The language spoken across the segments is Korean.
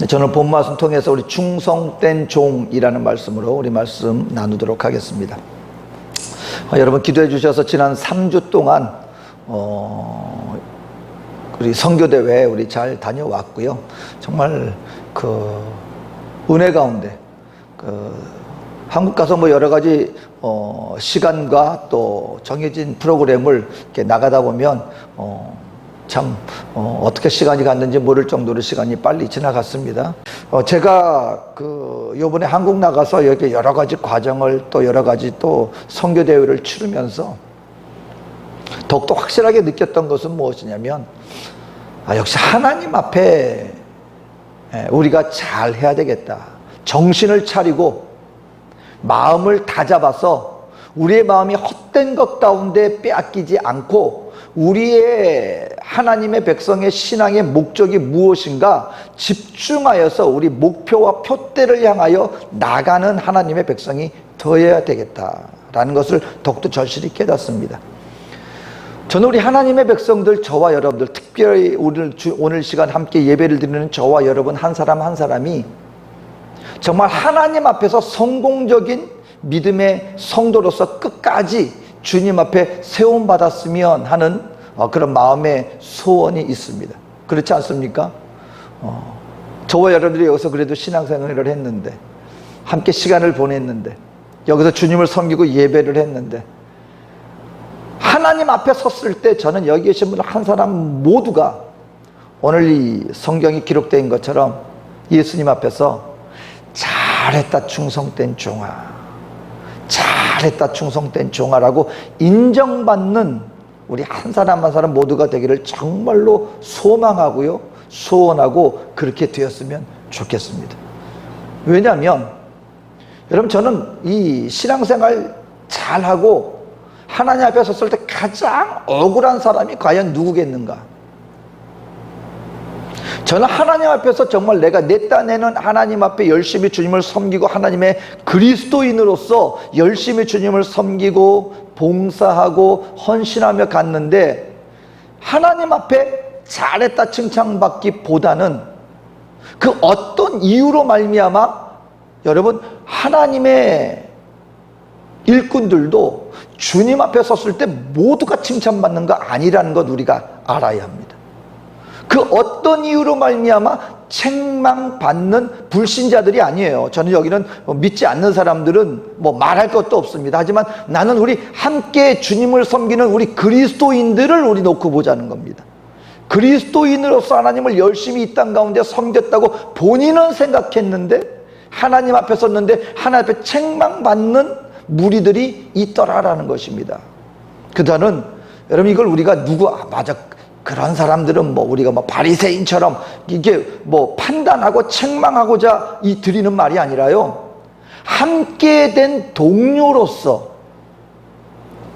저는 본 말씀 통해서 우리 충성된 종이라는 말씀으로 우리 말씀 나누도록 하겠습니다. 여러분 기도해 주셔서 지난 3주 동안 우리 선교대회 우리 잘 다녀왔고요. 정말 은혜 가운데 한국 가서 여러 가지 시간과 또 정해진 프로그램을 이렇게 나가다 보면 참 어떻게 시간이 갔는지 모를 정도로 시간이 빨리 지나갔습니다. 제가 요번에 한국 나가서 이렇게 여러 가지 과정을 또 여러 가지 또 선교 대회를 치르면서 더욱더 확실하게 느꼈던 것은 무엇이냐면 역시 하나님 앞에 우리가 잘 해야 되겠다. 정신을 차리고 마음을 다잡아서 우리의 마음이 헛된 것 가운데 빼앗기지 않고 우리의 하나님의 백성의 신앙의 목적이 무엇인가 집중하여서 우리 목표와 표대를 향하여 나가는 하나님의 백성이 되어야 되겠다라는 것을 더욱더 절실히 깨닫습니다. 저는 우리 하나님의 백성들, 저와 여러분들, 특별히 오늘 시간 함께 예배를 드리는 저와 여러분 한 사람 한 사람이 정말 하나님 앞에서 성공적인 믿음의 성도로서 끝까지 주님 앞에 세움받았으면 하는 그런 마음의 소원이 있습니다. 그렇지 않습니까? 저와 여러분들이 여기서 그래도 신앙생활을 했는데, 함께 시간을 보냈는데, 여기서 주님을 섬기고 예배를 했는데, 하나님 앞에 섰을 때 저는 여기 계신 분 한 사람 모두가 오늘 이 성경이 기록된 것처럼 예수님 앞에서 잘했다 충성된 종아, 잘했다 충성된 종아라고 인정받는 우리 한 사람 한 사람 모두가 되기를 정말로 소망하고요, 소원하고 그렇게 되었으면 좋겠습니다. 왜냐하면 여러분, 저는 이 신앙생활 잘하고 하나님 앞에 섰을 때 가장 억울한 사람이 과연 누구겠는가? 저는 하나님 앞에서 정말 내가 내 딴에는 하나님 앞에 열심히 주님을 섬기고 하나님의 그리스도인으로서 열심히 주님을 섬기고 봉사하고 헌신하며 갔는데, 하나님 앞에 잘했다 칭찬받기보다는 그 어떤 이유로 말미암아 여러분 하나님의 일꾼들도 주님 앞에 섰을 때 모두가 칭찬받는 거 아니라는 것 우리가 알아야 합니다. 그 어떤 이유로 말미암아 책망받는 불신자들이 아니에요. 저는 여기는 믿지 않는 사람들은 말할 것도 없습니다. 하지만 나는 우리 함께 주님을 섬기는 우리 그리스도인들을 우리 놓고 보자는 겁니다. 그리스도인으로서 하나님을 열심히 이 땅 가운데 섬겼다고 본인은 생각했는데 하나님 앞에 섰는데 하나님 앞에 책망받는 무리들이 있더라라는 것입니다. 그다는 여러분, 이걸 우리가 맞아, 그런 사람들은 우리가 바리새인처럼 이게 판단하고 책망하고자 드리는 말이 아니라요, 함께 된 동료로서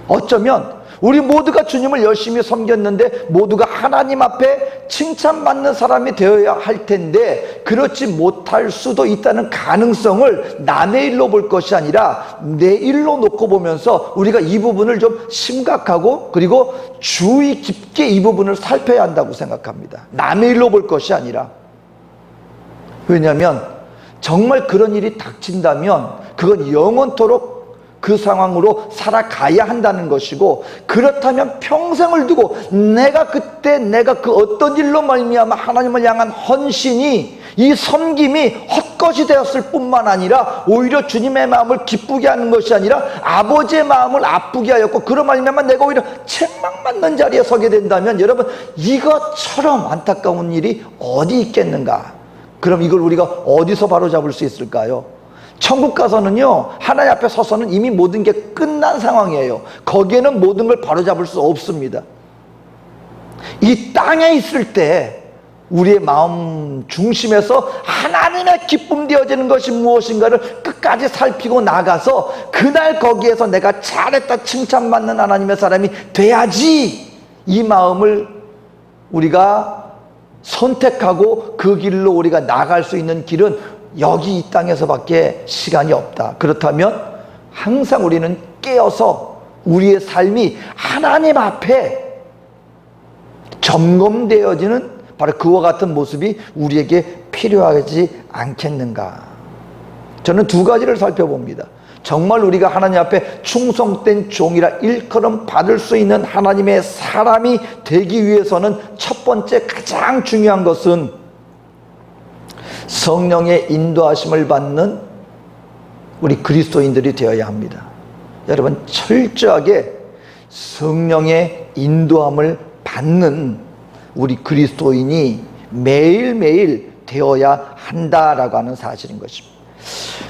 어쩌면 우리 모두가 주님을 열심히 섬겼는데 모두가 하나님 앞에 칭찬받는 사람이 되어야 할 텐데 그렇지 못할 수도 있다는 가능성을 남의 일로 볼 것이 아니라 내 일로 놓고 보면서 우리가 이 부분을 좀 심각하고 그리고 주의 깊게 이 부분을 살펴야 한다고 생각합니다. 남의 일로 볼 것이 아니라. 왜냐하면 정말 그런 일이 닥친다면 그건 영원토록 그 상황으로 살아가야 한다는 것이고, 그렇다면 평생을 두고 내가 그 어떤 일로 말미암아 하나님을 향한 헌신이, 이 섬김이 헛것이 되었을 뿐만 아니라 오히려 주님의 마음을 기쁘게 하는 것이 아니라 아버지의 마음을 아프게 하였고, 그로 말미암아 내가 오히려 책망받는 자리에 서게 된다면 여러분, 이것처럼 안타까운 일이 어디 있겠는가? 그럼 이걸 우리가 어디서 바로잡을 수 있을까요? 천국 가서는요, 하나님 앞에 서서는 이미 모든 게 끝난 상황이에요. 거기에는 모든 걸 바로잡을 수 없습니다. 이 땅에 있을 때 우리의 마음 중심에서 하나님의 기쁨 되어지는 것이 무엇인가를 끝까지 살피고 나가서 그날 거기에서 내가 잘했다 칭찬받는 하나님의 사람이 돼야지, 이 마음을 우리가 선택하고 그 길로 우리가 나갈 수 있는 길은 여기 이 땅에서밖에 시간이 없다. 그렇다면 항상 우리는 깨어서 우리의 삶이 하나님 앞에 점검되어지는 바로 그와 같은 모습이 우리에게 필요하지 않겠는가? 저는 두 가지를 살펴봅니다. 정말 우리가 하나님 앞에 충성된 종이라 일컬음 받을 수 있는 하나님의 사람이 되기 위해서는 첫 번째 가장 중요한 것은 성령의 인도하심을 받는 우리 그리스도인들이 되어야 합니다. 여러분, 철저하게 성령의 인도함을 받는 우리 그리스도인이 매일매일 되어야 한다라고 하는 사실인 것입니다.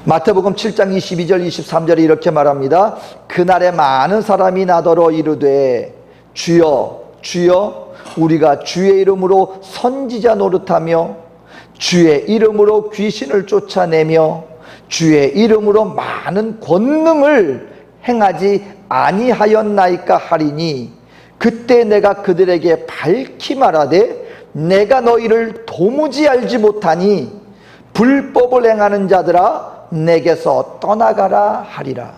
마태복음 7장 22절 23절에 이렇게 말합니다. 그날에 많은 사람이 나더러 이르되 주여 주여 우리가 주의 이름으로 선지자 노릇하며 주의 이름으로 귀신을 쫓아내며 주의 이름으로 많은 권능을 행하지 아니하였나이까 하리니 그때 내가 그들에게 밝히 말하되 내가 너희를 도무지 알지 못하니 불법을 행하는 자들아 내게서 떠나가라 하리라.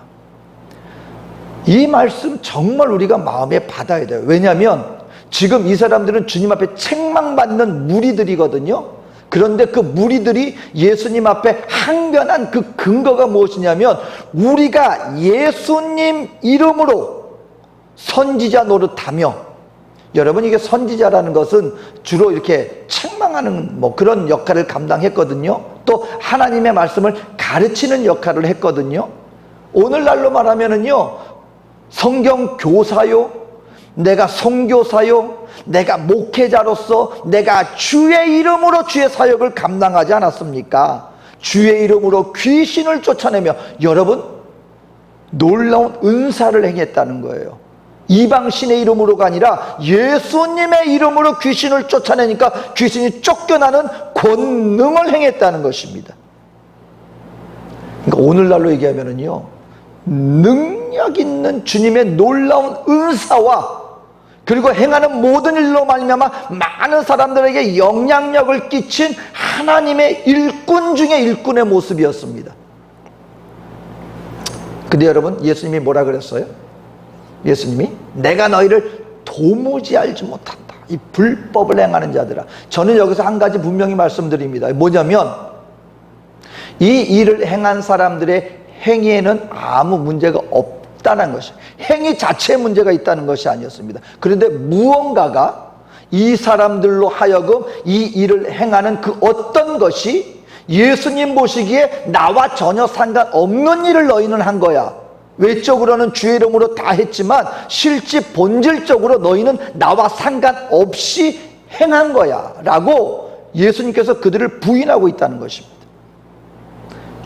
이 말씀 정말 우리가 마음에 받아야 돼요. 왜냐하면 지금 이 사람들은 주님 앞에 책망받는 무리들이거든요. 그런데 그 무리들이 예수님 앞에 항변한 그 근거가 무엇이냐면 우리가 예수님 이름으로 선지자 노릇하며, 여러분 이게 선지자라는 것은 주로 이렇게 책망하는 그런 역할을 감당했거든요. 또 하나님의 말씀을 가르치는 역할을 했거든요. 오늘날로 말하면은요, 성경 교사요, 내가 선교사요, 내가 목회자로서 내가 주의 이름으로 주의 사역을 감당하지 않았습니까? 주의 이름으로 귀신을 쫓아내며, 여러분 놀라운 은사를 행했다는 거예요. 이방신의 이름으로가 아니라 예수님의 이름으로 귀신을 쫓아내니까 귀신이 쫓겨나는 권능을 행했다는 것입니다. 그러니까 오늘날로 얘기하면은요, 능력 있는 주님의 놀라운 은사와 그리고 행하는 모든 일로 말미암아 많은 사람들에게 영향력을 끼친 하나님의 일꾼 중에 일꾼의 모습이었습니다. 근데 여러분, 예수님이 뭐라 그랬어요? 예수님이 내가 너희를 도무지 알지 못한다, 이 불법을 행하는 자들아. 저는 여기서 한 가지 분명히 말씀드립니다. 뭐냐면 이 일을 행한 사람들의 행위에는 아무 문제가 없다는 것이, 행위 자체에 문제가 있다는 것이 아니었습니다. 그런데 무언가가 이 사람들로 하여금 이 일을 행하는 그 어떤 것이 예수님 보시기에 나와 전혀 상관없는 일을 너희는 한 거야. 외적으로는 주의 이름으로 다 했지만 실제 본질적으로 너희는 나와 상관없이 행한 거야 라고 예수님께서 그들을 부인하고 있다는 것입니다.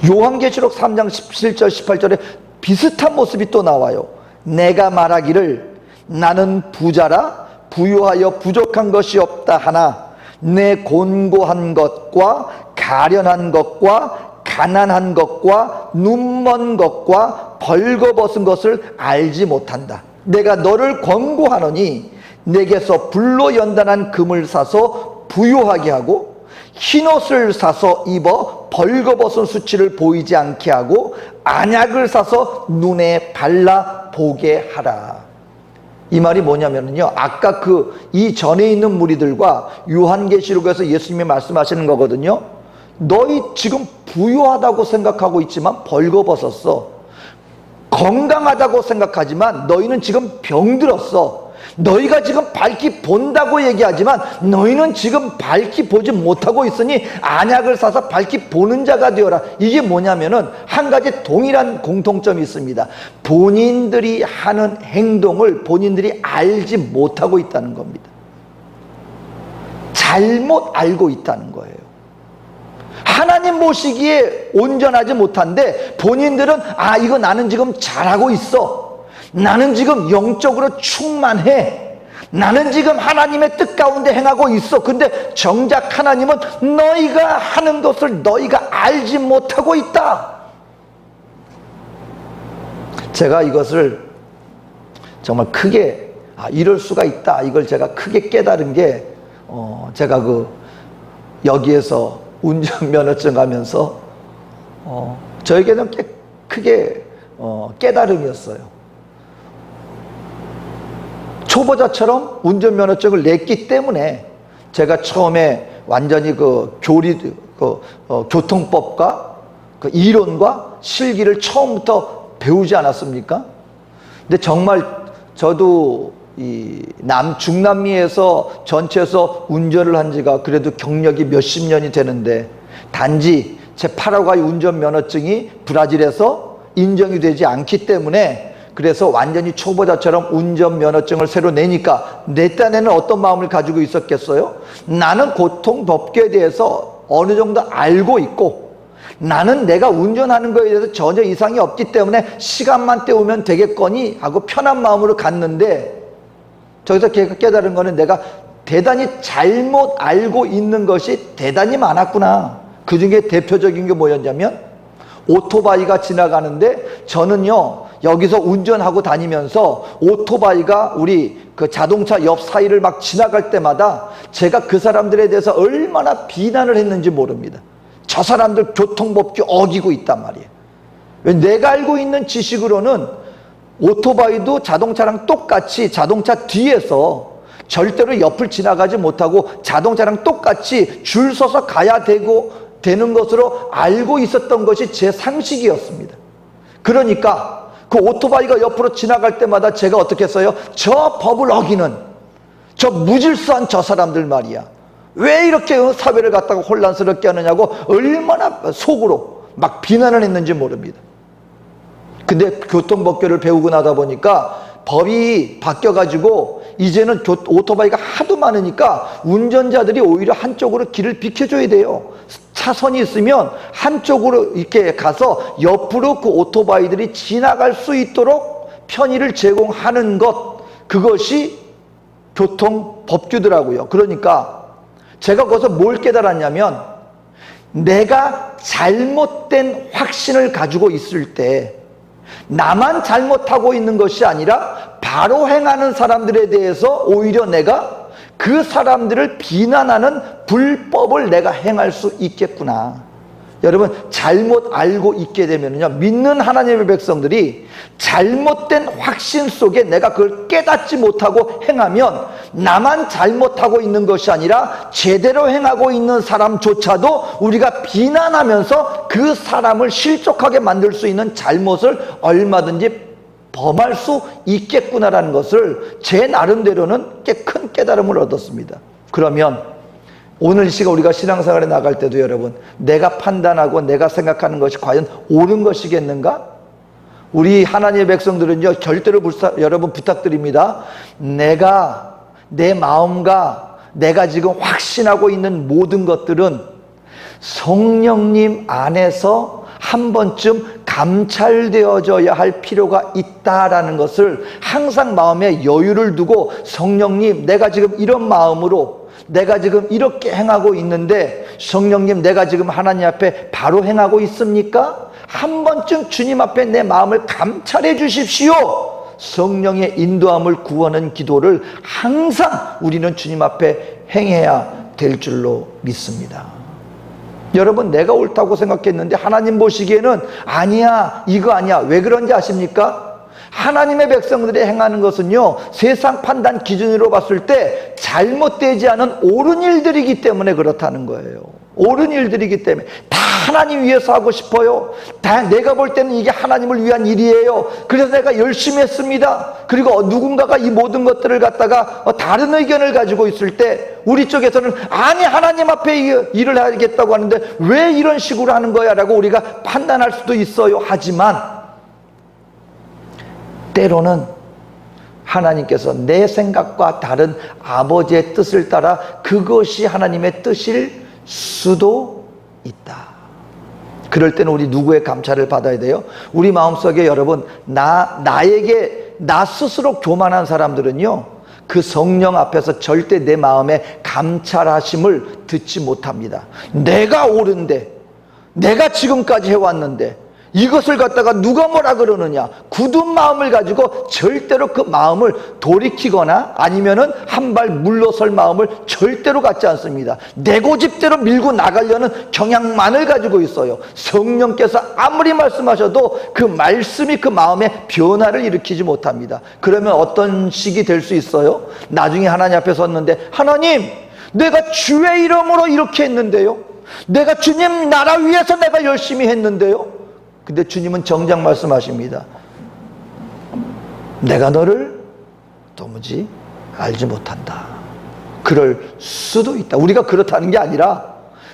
요한계시록 3장 17절 18절에 비슷한 모습이 또 나와요. 내가 말하기를 나는 부자라 부유하여 부족한 것이 없다 하나 내 곤고한 것과 가련한 것과 가난한 것과 눈먼 것과 벌거벗은 것을 알지 못한다. 내가 너를 권고하노니 내게서 불로 연단한 금을 사서 부유하게 하고 흰옷을 사서 입어 벌거벗은 수치를 보이지 않게 하고 안약을 사서 눈에 발라 보게 하라. 이 말이 뭐냐면요, 아까 그 이 전에 있는 무리들과 요한계시록에서 예수님이 말씀하시는 거거든요. 너희 지금 부유하다고 생각하고 있지만 벌거벗었어. 건강하다고 생각하지만 너희는 지금 병들었어. 너희가 지금 밝히 본다고 얘기하지만 너희는 지금 밝히 보지 못하고 있으니 안약을 사서 밝히 보는 자가 되어라. 이게 뭐냐면은 한 가지 동일한 공통점이 있습니다. 본인들이 하는 행동을 본인들이 알지 못하고 있다는 겁니다. 잘못 알고 있다는 거예요. 하나님 보시기에 온전하지 못한데 본인들은 이거 나는 지금 잘하고 있어. 나는 지금 영적으로 충만해. 나는 지금 하나님의 뜻 가운데 행하고 있어. 근데 정작 하나님은 너희가 하는 것을 너희가 알지 못하고 있다. 제가 이것을 정말 크게 이럴 수가 있다, 이걸 제가 크게 깨달은 게 제가 여기에서 운전면허증 하면서 저에게는 크게 깨달음이었어요. 초보자처럼 운전면허증을 냈기 때문에 제가 처음에 완전히 교통법과 그 이론과 실기를 처음부터 배우지 않았습니까? 근데 정말 저도 이 중남미에서 전체에서 운전을 한 지가 그래도 경력이 몇십 년이 되는데, 단지 제 파라과이 운전면허증이 브라질에서 인정이 되지 않기 때문에, 그래서 완전히 초보자처럼 운전면허증을 새로 내니까 내 딴에는 어떤 마음을 가지고 있었겠어요? 나는 교통법규에 대해서 어느 정도 알고 있고, 나는 내가 운전하는 거에 대해서 전혀 이상이 없기 때문에 시간만 때우면 되겠거니 하고 편한 마음으로 갔는데, 저기서 깨달은 거는 내가 대단히 잘못 알고 있는 것이 대단히 많았구나. 그 중에 대표적인 게 뭐였냐면, 오토바이가 지나가는데 저는요 여기서 운전하고 다니면서 오토바이가 우리 그 자동차 옆 사이를 막 지나갈 때마다 제가 그 사람들에 대해서 얼마나 비난을 했는지 모릅니다. 저 사람들 교통법규 어기고 있단 말이에요. 왜? 내가 알고 있는 지식으로는 오토바이도 자동차랑 똑같이 자동차 뒤에서 절대로 옆을 지나가지 못하고 자동차랑 똑같이 줄 서서 가야 되는 것으로 알고 있었던 것이 제 상식이었습니다. 그러니까 그 오토바이가 옆으로 지나갈 때마다 제가 어떻게 했어요? 저 법을 어기는 저 무질서한 저 사람들 말이야, 왜 이렇게 사회를 갖다가 혼란스럽게 하느냐고 얼마나 속으로 막 비난을 했는지 모릅니다. 근데 교통법규를 배우고 나다 보니까 법이 바뀌어가지고 이제는 오토바이가 하도 많으니까 운전자들이 오히려 한쪽으로 길을 비켜줘야 돼요. 차선이 있으면 한쪽으로 이렇게 가서 옆으로 그 오토바이들이 지나갈 수 있도록 편의를 제공하는 것, 그것이 교통법규더라고요. 그러니까 제가 거기서 뭘 깨달았냐면, 내가 잘못된 확신을 가지고 있을 때 나만 잘못하고 있는 것이 아니라 바로 행하는 사람들에 대해서 오히려 내가 그 사람들을 비난하는 불법을 내가 행할 수 있겠구나. 여러분, 잘못 알고 있게 되면요, 믿는 하나님의 백성들이 잘못된 확신 속에 내가 그걸 깨닫지 못하고 행하면 나만 잘못하고 있는 것이 아니라 제대로 행하고 있는 사람조차도 우리가 비난하면서 그 사람을 실족하게 만들 수 있는 잘못을 얼마든지 범할 수 있겠구나라는 것을 제 나름대로는 꽤 큰 깨달음을 얻었습니다. 그러면 오늘 이 시간 우리가 신앙생활에 나갈 때도 여러분, 내가 판단하고 내가 생각하는 것이 과연 옳은 것이겠는가? 우리 하나님의 백성들은요, 절대로 여러분 부탁드립니다. 내 마음과 내가 지금 확신하고 있는 모든 것들은 성령님 안에서 한 번쯤 감찰되어져야 할 필요가 있다라는 것을 항상 마음에 여유를 두고, 성령님, 내가 지금 이런 마음으로 내가 지금 이렇게 행하고 있는데 성령님, 내가 지금 하나님 앞에 바로 행하고 있습니까? 한 번쯤 주님 앞에 내 마음을 감찰해 주십시오. 성령의 인도함을 구하는 기도를 항상 우리는 주님 앞에 행해야 될 줄로 믿습니다. 여러분, 내가 옳다고 생각했는데 하나님 보시기에는 아니야, 이거 아니야. 왜 그런지 아십니까? 하나님의 백성들이 행하는 것은요, 세상 판단 기준으로 봤을 때 잘못되지 않은 옳은 일들이기 때문에 그렇다는 거예요. 옳은 일들이기 때문에 다 하나님 위해서 하고 싶어요. 다 내가 볼 때는 이게 하나님을 위한 일이에요. 그래서 내가 열심히 했습니다. 그리고 누군가가 이 모든 것들을 갖다가 다른 의견을 가지고 있을 때 우리 쪽에서는 아니, 하나님 앞에 일을 하겠다고 하는데 왜 이런 식으로 하는 거야 라고 우리가 판단할 수도 있어요. 하지만 때로는 하나님께서 내 생각과 다른 아버지의 뜻을 따라 그것이 하나님의 뜻일 수도 있다. 그럴 때는 우리 누구의 감찰을 받아야 돼요? 우리 마음속에 여러분, 나 스스로 교만한 사람들은요, 그 성령 앞에서 절대 내 마음의 감찰하심을 듣지 못합니다. 내가 옳은데, 내가 지금까지 해왔는데 이것을 갖다가 누가 뭐라 그러느냐, 굳은 마음을 가지고 절대로 그 마음을 돌이키거나 아니면은 한 발 물러설 마음을 절대로 갖지 않습니다. 내 고집대로 밀고 나가려는 경향만을 가지고 있어요. 성령께서 아무리 말씀하셔도 그 말씀이 그 마음에 변화를 일으키지 못합니다. 그러면 어떤 식이 될 수 있어요? 나중에 하나님 앞에 섰는데, 하나님, 내가 주의 이름으로 이렇게 했는데요, 내가 주님 나라 위해서 내가 열심히 했는데요. 근데 주님은 정작 말씀하십니다. 내가 너를 도무지 알지 못한다. 그럴 수도 있다. 우리가 그렇다는 게 아니라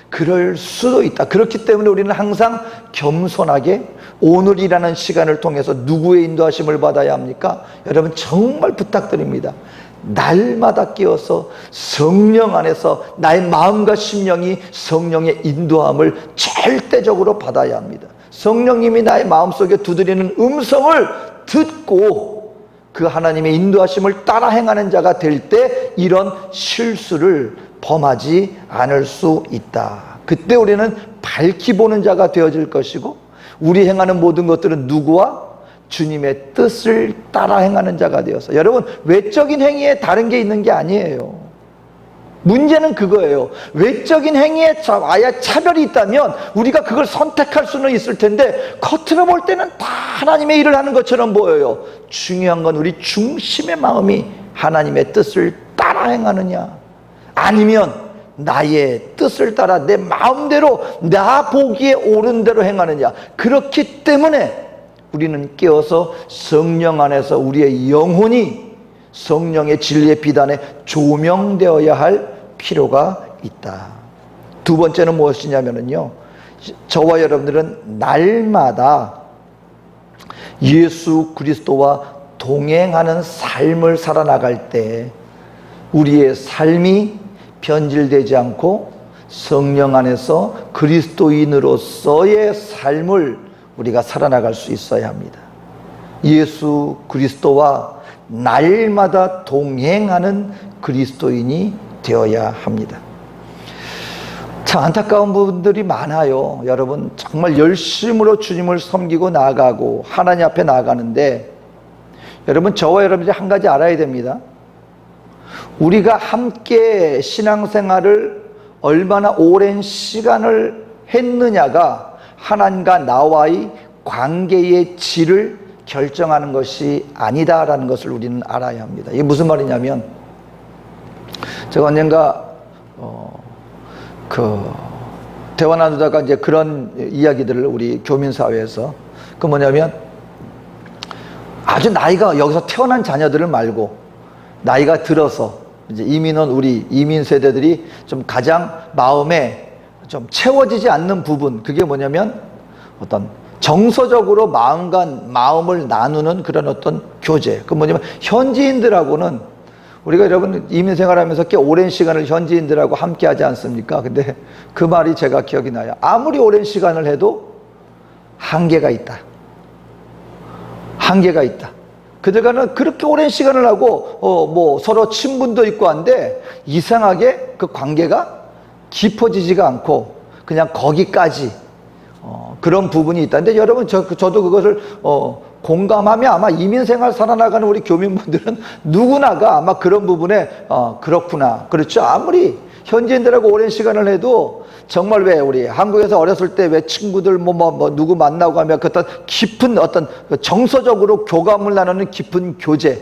그럴 수도 있다. 그렇기 때문에 우리는 항상 겸손하게 오늘이라는 시간을 통해서 누구의 인도하심을 받아야 합니까? 여러분 정말 부탁드립니다. 날마다 깨어서 성령 안에서 나의 마음과 심령이 성령의 인도함을 절대적으로 받아야 합니다. 성령님이 나의 마음속에 두드리는 음성을 듣고 그 하나님의 인도하심을 따라 행하는 자가 될 때 이런 실수를 범하지 않을 수 있다. 그때 우리는 밝히 보는 자가 되어질 것이고 우리 행하는 모든 것들은 누구와? 주님의 뜻을 따라 행하는 자가 되어서. 여러분 외적인 행위에 다른 게 있는 게 아니에요. 문제는 그거예요. 외적인 행위에 아예 차별이 있다면 우리가 그걸 선택할 수는 있을 텐데 겉으로 볼 때는 다 하나님의 일을 하는 것처럼 보여요. 중요한 건 우리 중심의 마음이 하나님의 뜻을 따라 행하느냐 아니면 나의 뜻을 따라 내 마음대로 나 보기에 옳은 대로 행하느냐. 그렇기 때문에 우리는 깨어서 성령 안에서 우리의 영혼이 성령의 진리의 비단에 조명되어야 할 필요가 있다. 두 번째는 무엇이냐면요, 저와 여러분들은 날마다 예수 그리스도와 동행하는 삶을 살아나갈 때 우리의 삶이 변질되지 않고 성령 안에서 그리스도인으로서의 삶을 우리가 살아나갈 수 있어야 합니다. 예수 그리스도와 날마다 동행하는 그리스도인이 되어야 합니다. 참 안타까운 분들이 많아요. 여러분 정말 열심으로 주님을 섬기고 나아가고 하나님 앞에 나아가는데 여러분 저와 여러분들이 한 가지 알아야 됩니다. 우리가 함께 신앙생활을 얼마나 오랜 시간을 했느냐가 하나님과 나와의 관계의 질을 결정하는 것이 아니다라는 것을 우리는 알아야 합니다. 이게 무슨 말이냐면 제가 언젠가 대화 나누다가 이제 그런 이야기들을 우리 교민사회에서 그 뭐냐면 아주 나이가 여기서 태어난 자녀들을 말고 나이가 들어서 이제 이민원 우리 이민 세대들이 좀 가장 마음에 좀 채워지지 않는 부분 그게 뭐냐면 어떤 정서적으로 마음과 마음을 나누는 그런 어떤 교제. 그 뭐냐면 현지인들하고는 우리가 여러분 이민 생활하면서 꽤 오랜 시간을 현지인들하고 함께 하지 않습니까? 근데 그 말이 제가 기억이 나요. 아무리 오랜 시간을 해도 한계가 있다. 한계가 있다. 그들과는 그렇게 오랜 시간을 하고 뭐 서로 친분도 있고 한데 이상하게 그 관계가 깊어지지가 않고 그냥 거기까지 그런 부분이 있다. 근데 여러분 저도 그것을 공감하며 아마 이민생활 살아나가는 우리 교민분들은 누구나가 아마 그런 부분에 그렇구나. 그렇죠. 아무리 현지인들하고 오랜 시간을 해도 정말 왜 우리 한국에서 어렸을 때 왜 친구들 뭐 누구 만나고 하면 그 어떤 깊은 어떤 정서적으로 교감을 나누는 깊은 교제.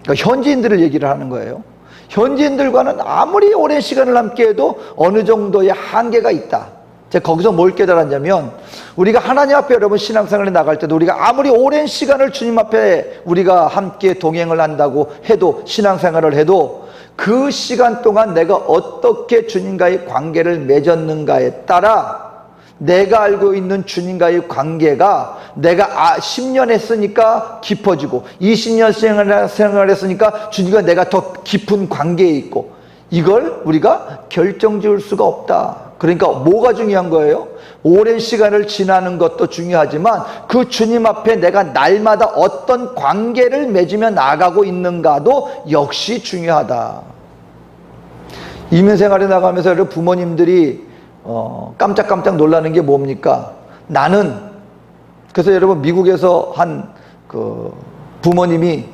그러니까 현지인들을 얘기를 하는 거예요. 현지인들과는 아무리 오랜 시간을 함께해도 어느 정도의 한계가 있다. 제가 거기서 뭘 깨달았냐면 우리가 하나님 앞에 여러분 신앙생활에 나갈 때도 우리가 아무리 오랜 시간을 주님 앞에 우리가 함께 동행을 한다고 해도 신앙생활을 해도 그 시간 동안 내가 어떻게 주님과의 관계를 맺었는가에 따라 내가 알고 있는 주님과의 관계가 내가 10년 했으니까 깊어지고 20년 생활했으니까 주님과 내가 더 깊은 관계에 있고 이걸 우리가 결정지을 수가 없다. 그러니까 뭐가 중요한 거예요? 오랜 시간을 지나는 것도 중요하지만 그 주님 앞에 내가 날마다 어떤 관계를 맺으며 나가고 있는가도 역시 중요하다. 이민생활에 나가면서 여러분 부모님들이 깜짝깜짝 놀라는 게 뭡니까? 나는 그래서 여러분 미국에서 한 그 부모님이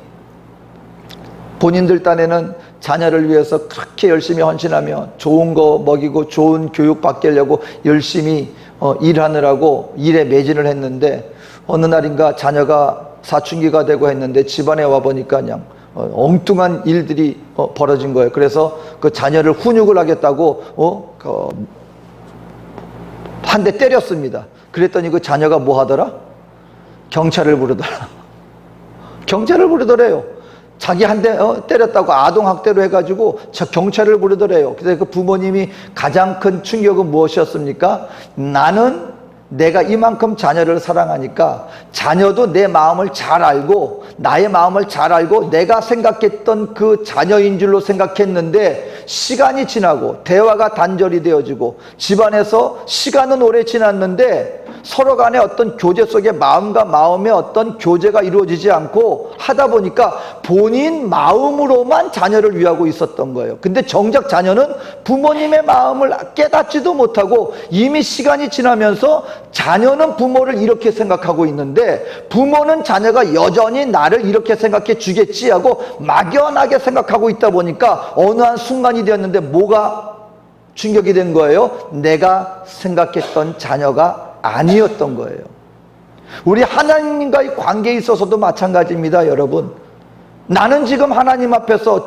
본인들 딴에는 자녀를 위해서 그렇게 열심히 헌신하며 좋은 거 먹이고 좋은 교육 받게 하려고 열심히 일하느라고 일에 매진을 했는데 어느 날인가 자녀가 사춘기가 되고 했는데 집안에 와보니까 그냥 엉뚱한 일들이 벌어진 거예요. 그래서 그 자녀를 훈육을 하겠다고 한 대 때렸습니다. 그랬더니 그 자녀가 뭐 하더라? 경찰을 부르더라. 경찰을 부르더래요. 자기 한 대 때렸다고 아동학대로 해가지고 경찰을 부르더래요. 그래서 그 부모님이 가장 큰 충격은 무엇이었습니까? 나는 내가 이만큼 자녀를 사랑하니까 자녀도 내 마음을 잘 알고 나의 마음을 잘 알고 내가 생각했던 그 자녀인 줄로 생각했는데 시간이 지나고 대화가 단절이 되어지고 집안에서 시간은 오래 지났는데 서로 간에 어떤 교제 속에 마음과 마음의 어떤 교제가 이루어지지 않고 하다 보니까 본인 마음으로만 자녀를 위하고 있었던 거예요. 근데 정작 자녀는 부모님의 마음을 깨닫지도 못하고 이미 시간이 지나면서 자녀는 부모를 이렇게 생각하고 있는데 부모는 자녀가 여전히 나를 이렇게 생각해 주겠지 하고 막연하게 생각하고 있다 보니까 어느 한 순간이 되었는데 뭐가 충격이 된 거예요? 내가 생각했던 자녀가 아니었던 거예요. 우리 하나님과의 관계에 있어서도 마찬가지입니다, 여러분. 나는 지금 하나님 앞에서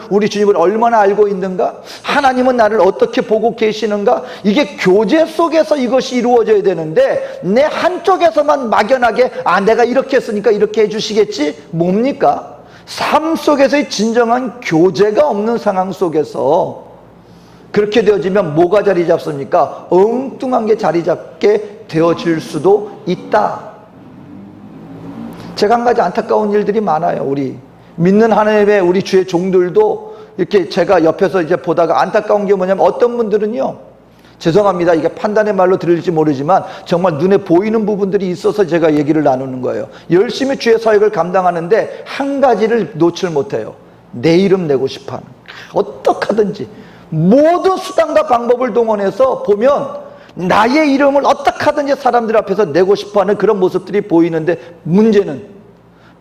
우리 주님을 얼마나 알고 있는가? 하나님은 나를 어떻게 보고 계시는가? 이게 교제 속에서 이것이 이루어져야 되는데 내 한쪽에서만 막연하게 내가 이렇게 했으니까 이렇게 해주시겠지? 뭡니까? 삶 속에서의 진정한 교제가 없는 상황 속에서 그렇게 되어지면 뭐가 자리 잡습니까? 엉뚱한 게 자리 잡게 되어질 수도 있다. 제가 한 가지 안타까운 일들이 많아요. 우리 믿는 하나님의 우리 주의 종들도 이렇게 제가 옆에서 이제 보다가 안타까운 게 뭐냐면 어떤 분들은요, 죄송합니다. 이게 판단의 말로 들릴지 모르지만 정말 눈에 보이는 부분들이 있어서 제가 얘기를 나누는 거예요. 열심히 주의 사역을 감당하는데 한 가지를 놓칠 못해요. 내 이름 내고 싶어하는, 어떻게 하든지 모든 수단과 방법을 동원해서 보면 나의 이름을 어떻게 하든지 사람들 앞에서 내고 싶어하는 그런 모습들이 보이는데 문제는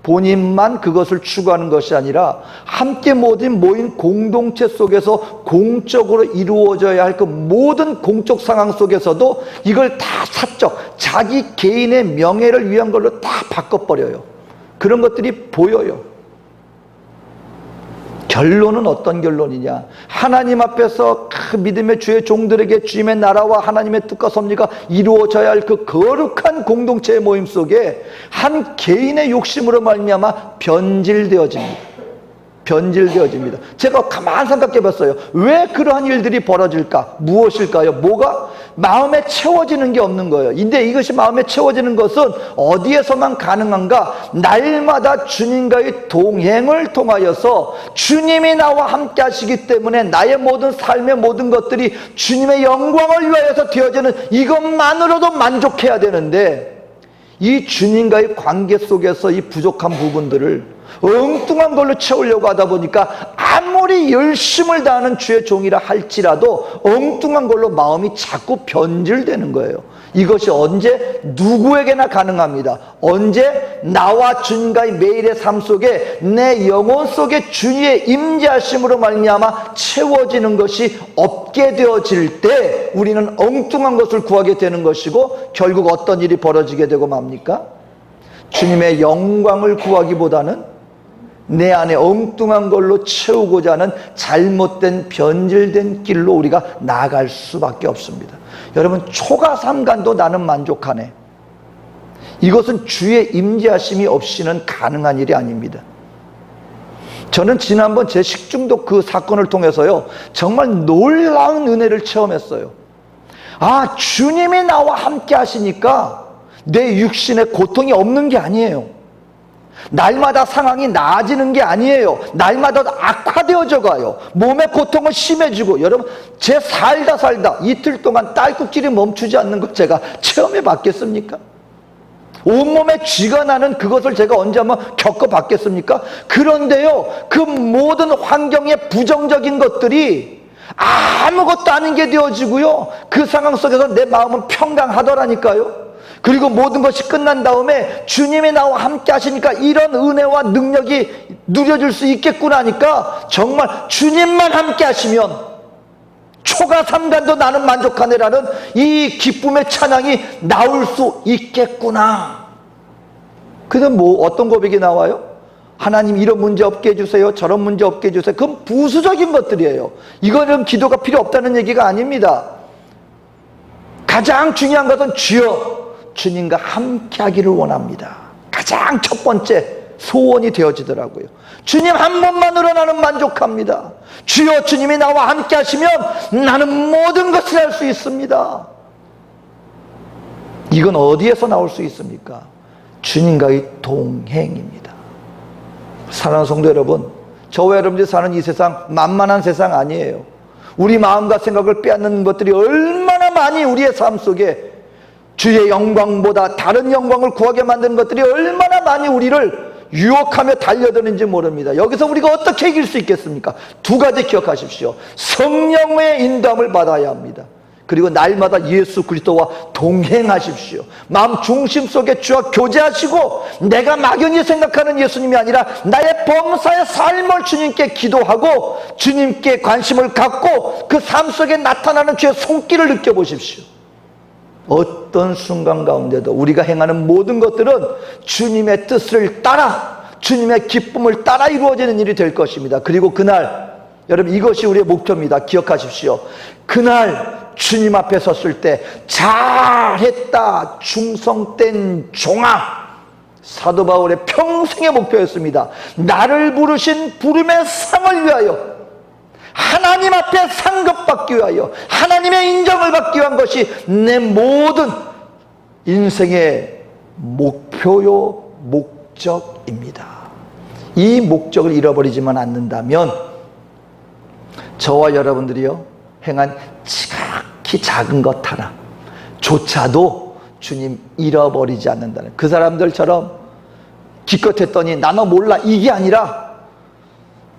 본인만 그것을 추구하는 것이 아니라 함께 모인 공동체 속에서 공적으로 이루어져야 할 그 모든 공적 상황 속에서도 이걸 다 사적, 자기 개인의 명예를 위한 걸로 다 바꿔버려요. 그런 것들이 보여요. 결론은 어떤 결론이냐? 하나님 앞에서 그 믿음의 주의 종들에게 주님의 나라와 하나님의 뜻과 섭리가 이루어져야 할 그 거룩한 공동체의 모임 속에 한 개인의 욕심으로 말미암아 변질되어집니다. 제가 가만히 생각해 봤어요. 왜 그러한 일들이 벌어질까? 무엇일까요? 뭐가? 마음에 채워지는 게 없는 거예요. 근데 이것이 마음에 채워지는 것은 어디에서만 가능한가? 날마다 주님과의 동행을 통하여서 주님이 나와 함께 하시기 때문에 나의 모든 삶의 모든 것들이 주님의 영광을 위하여서 되어지는 이것만으로도 만족해야 되는데 이 주님과의 관계 속에서 이 부족한 부분들을 엉뚱한 걸로 채우려고 하다 보니까 아무리 열심을 다하는 주의 종이라 할지라도 엉뚱한 걸로 마음이 자꾸 변질되는 거예요. 이것이 언제 누구에게나 가능합니다. 언제 나와 주님과의 매일의 삶 속에 내 영혼 속에 주님의 임재하심으로 말미암아 채워지는 것이 없게 되어질 때 우리는 엉뚱한 것을 구하게 되는 것이고 결국 어떤 일이 벌어지게 되고 맙니까? 주님의 영광을 구하기보다는 내 안에 엉뚱한 걸로 채우고자 하는 잘못된 변질된 길로 우리가 나아갈 수밖에 없습니다. 여러분, 초가삼간도 나는 만족하네. 이것은 주의 임재하심이 없이는 가능한 일이 아닙니다. 저는 지난번 제 식중독 그 사건을 통해서요, 정말 놀라운 은혜를 체험했어요. 주님이 나와 함께 하시니까 내 육신에 고통이 없는 게 아니에요. 날마다 상황이 나아지는 게 아니에요. 날마다 악화되어져 가요. 몸의 고통은 심해지고, 여러분, 제 살다 이틀 동안 딸꾹질이 멈추지 않는 것 제가 체험해 봤겠습니까? 온몸에 쥐가 나는 그것을 제가 언제 한번 겪어봤겠습니까? 그런데요, 그 모든 환경의 부정적인 것들이 아무것도 아닌 게 되어지고요, 그 상황 속에서 내 마음은 평강하더라니까요. 그리고 모든 것이 끝난 다음에 주님이 나와 함께 하시니까 이런 은혜와 능력이 누려질 수 있겠구나 하니까 정말 주님만 함께 하시면 초가삼간도 나는 만족하네라는 이 기쁨의 찬양이 나올 수 있겠구나. 그래서 어떤 고백이 나와요? 하나님 이런 문제 없게 해주세요, 저런 문제 없게 해주세요. 그건 부수적인 것들이에요. 이거는 기도가 필요 없다는 얘기가 아닙니다. 가장 중요한 것은 주여 주님과 함께 하기를 원합니다. 가장 첫 번째 소원이 되어지더라고요. 주님 한 번만으로 나는 만족합니다. 주여 주님이 나와 함께 하시면 나는 모든 것을 할 수 있습니다. 이건 어디에서 나올 수 있습니까? 주님과의 동행입니다. 사랑하는 성도 여러분, 저와 여러분들이 사는 이 세상 만만한 세상 아니에요. 우리 마음과 생각을 빼앗는 것들이 얼마나 많이 우리의 삶 속에 주의 영광보다 다른 영광을 구하게 만드는 것들이 얼마나 많이 우리를 유혹하며 달려드는지 모릅니다. 여기서 우리가 어떻게 이길 수 있겠습니까? 두 가지 기억하십시오. 성령의 인도함을 받아야 합니다. 그리고 날마다 예수 그리스도와 동행하십시오. 마음 중심 속에 주와 교제하시고 내가 막연히 생각하는 예수님이 아니라 나의 범사의 삶을 주님께 기도하고 주님께 관심을 갖고 그 삶 속에 나타나는 주의 손길을 느껴보십시오. 어떤 순간 가운데도 우리가 행하는 모든 것들은 주님의 뜻을 따라 주님의 기쁨을 따라 이루어지는 일이 될 것입니다. 그리고 그날 여러분 이것이 우리의 목표입니다. 기억하십시오. 그날 주님 앞에 섰을 때 잘했다 충성된 종아, 사도 바울의 평생의 목표였습니다. 나를 부르신 부름의 상을 위하여, 하나님 앞에 상급받기 위하여, 하나님의 인정을 받기 위한 것이 내 모든 인생의 목표요 목적입니다. 이 목적을 잃어버리지만 않는다면 저와 여러분들이요 행한 지극히 작은 것 하나 조차도 주님 잃어버리지 않는다는, 그 사람들처럼 기껏했더니 나는 몰라 이게 아니라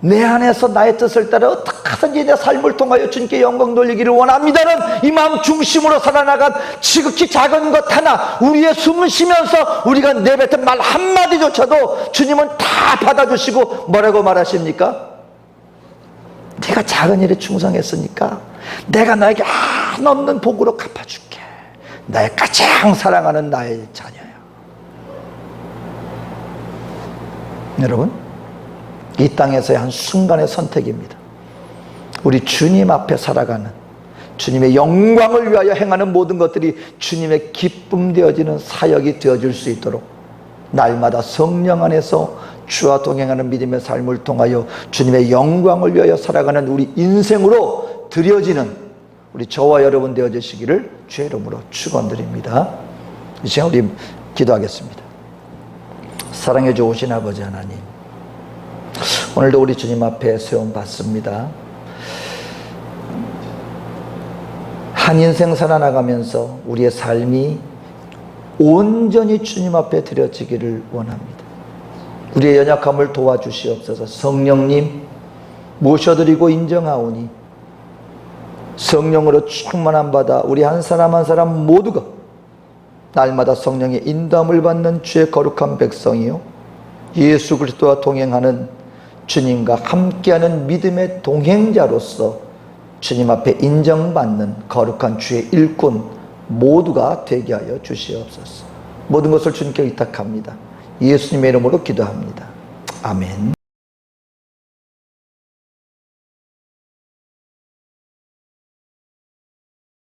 내 안에서 나의 뜻을 따라 어떻게 하든지 내 삶을 통하여 주님께 영광 돌리기를 원합니다는 이 마음 중심으로 살아나간 지극히 작은 것 하나, 우리의 숨을 쉬면서 우리가 내뱉은 말 한마디조차도 주님은 다 받아주시고 뭐라고 말하십니까? 네가 작은 일에 충성했으니까 내가 너에게 한없는 복으로 갚아줄게. 나의 가장 사랑하는 나의 자녀야. 여러분, 이 땅에서의 한 순간의 선택입니다. 우리 주님 앞에 살아가는, 주님의 영광을 위하여 행하는 모든 것들이 주님의 기쁨 되어지는 사역이 되어질 수 있도록 날마다 성령 안에서 주와 동행하는 믿음의 삶을 통하여 주님의 영광을 위하여 살아가는 우리 인생으로 드려지는 우리 저와 여러분 되어지시기를 주의 이름으로 축원드립니다. 이 시간 우리 기도하겠습니다. 사랑해 주신 아버지 하나님, 오늘도 우리 주님 앞에 세움 받습니다. 한 인생 살아나가면서 우리의 삶이 온전히 주님 앞에 드려지기를 원합니다. 우리의 연약함을 도와주시옵소서. 성령님 모셔드리고 인정하오니 성령으로 충만함 받아 우리 한 사람 한 사람 모두가 날마다 성령의 인도함을 받는 주의 거룩한 백성이요 예수 그리스도와 동행하는 주님과 함께하는 믿음의 동행자로서 주님 앞에 인정받는 거룩한 주의 일꾼 모두가 되게 하여 주시옵소서. 모든 것을 주님께 의탁합니다. 예수님의 이름으로 기도합니다. 아멘.